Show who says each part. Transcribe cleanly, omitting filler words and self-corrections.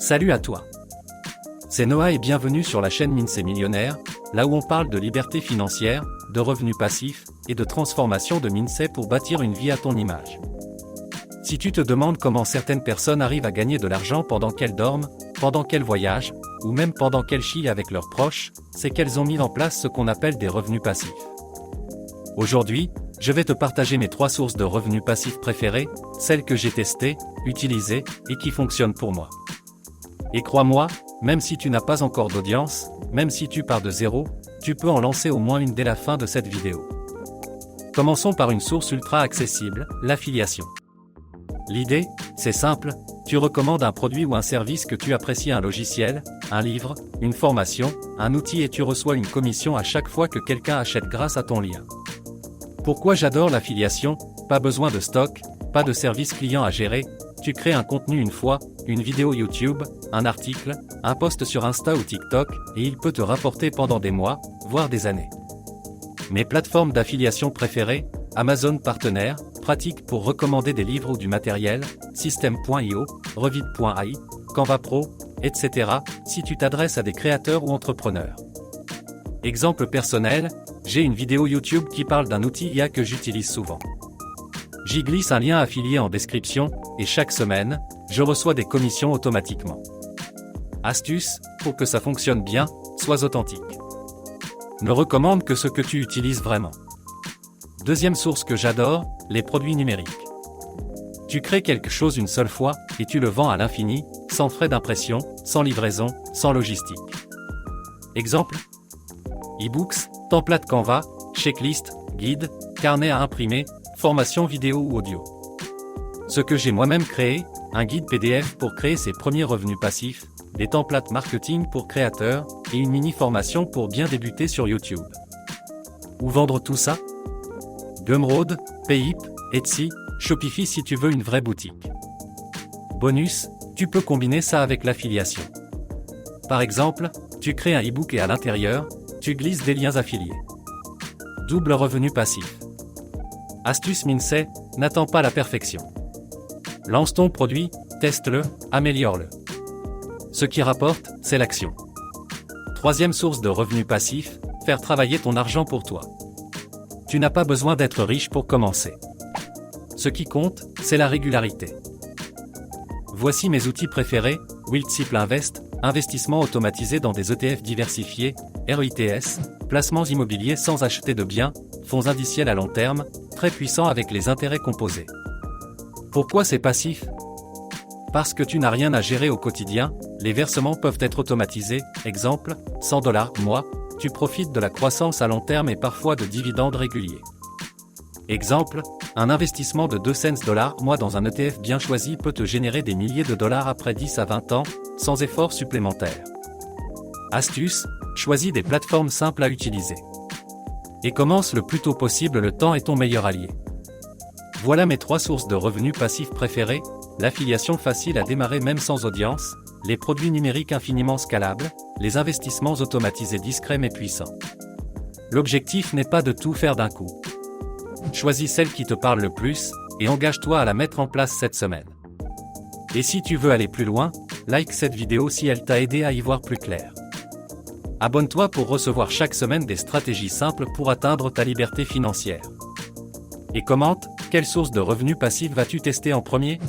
Speaker 1: Salut à toi. C'est Noah et bienvenue sur la chaîne Minsei Millionnaire, là où on parle de liberté financière, de revenus passifs et de transformation de Minsei pour bâtir une vie à ton image. Si tu te demandes comment certaines personnes arrivent à gagner de l'argent pendant qu'elles dorment, pendant qu'elles voyagent, ou même pendant qu'elles chillent avec leurs proches, c'est qu'elles ont mis en place ce qu'on appelle des revenus passifs. Aujourd'hui, je vais te partager mes 3 sources de revenus passifs préférées, celles que j'ai testées, utilisées et qui fonctionnent pour moi. Et crois-moi, même si tu n'as pas encore d'audience, même si tu pars de zéro, tu peux en lancer au moins une dès la fin de cette vidéo. Commençons par une source ultra accessible, l'affiliation. L'idée, c'est simple, tu recommandes un produit ou un service que tu apprécies, un logiciel, un livre, une formation, un outil et tu reçois une commission à chaque fois que quelqu'un achète grâce à ton lien. Pourquoi j'adore l'affiliation? Pas besoin de stock, pas de service client à gérer, tu crées un contenu une fois, une vidéo YouTube, un article, un post sur Insta ou TikTok, et il peut te rapporter pendant des mois, voire des années. Mes plateformes d'affiliation préférées, Amazon Partenaire, pratique pour recommander des livres ou du matériel, System.io, Revid.ai, Canva Pro, etc. si tu t'adresses à des créateurs ou entrepreneurs. Exemple personnel, j'ai une vidéo YouTube qui parle d'un outil IA que j'utilise souvent. J'y glisse un lien affilié en description, et chaque semaine, je reçois des commissions automatiquement. Astuce, pour que ça fonctionne bien, sois authentique. Ne recommande que ce que tu utilises vraiment. Deuxième source que j'adore, les produits numériques. Tu crées quelque chose une seule fois, et tu le vends à l'infini, sans frais d'impression, sans livraison, sans logistique. Exemple: e-books, template Canva, checklist, guide, carnet à imprimer, formation vidéo ou audio. Ce que j'ai moi-même créé, un guide PDF pour créer ses premiers revenus passifs, des templates marketing pour créateurs, et une mini-formation pour bien débuter sur YouTube. Où vendre tout ça? Gumroad, Payip, Etsy, Shopify si tu veux une vraie boutique. Bonus, tu peux combiner ça avec l'affiliation. Par exemple, tu crées un e-book et à l'intérieur, tu glisses des liens affiliés. Double revenu passif. Astuce Minsei, n'attends pas la perfection. Lance ton produit, teste-le, améliore-le. Ce qui rapporte, c'est l'action. Troisième source de revenus passifs, faire travailler ton argent pour toi. Tu n'as pas besoin d'être riche pour commencer. Ce qui compte, c'est la régularité. Voici mes outils préférés: Wiltship Invest, investissement automatisé dans des ETF diversifiés, REITs, placements immobiliers sans acheter de biens, fonds indiciels à long terme, très puissants avec les intérêts composés. Pourquoi c'est passif? Parce que tu n'as rien à gérer au quotidien, les versements peuvent être automatisés, exemple, $100 mois, tu profites de la croissance à long terme et parfois de dividendes réguliers. Exemple, un investissement de 2 cents mois dans un ETF bien choisi peut te générer des milliers de dollars après 10 à 20 ans, sans effort supplémentaire. Astuce, choisis des plateformes simples à utiliser. Et commence le plus tôt possible, le temps est ton meilleur allié. Voilà mes 3 sources de revenus passifs préférées: l'affiliation facile à démarrer même sans audience, les produits numériques infiniment scalables, les investissements automatisés discrets mais puissants. L'objectif n'est pas de tout faire d'un coup. Choisis celle qui te parle le plus, et engage-toi à la mettre en place cette semaine. Et si tu veux aller plus loin, like cette vidéo si elle t'a aidé à y voir plus clair. Abonne-toi pour recevoir chaque semaine des stratégies simples pour atteindre ta liberté financière. Et commente, quelle source de revenus passifs vas-tu tester en premier?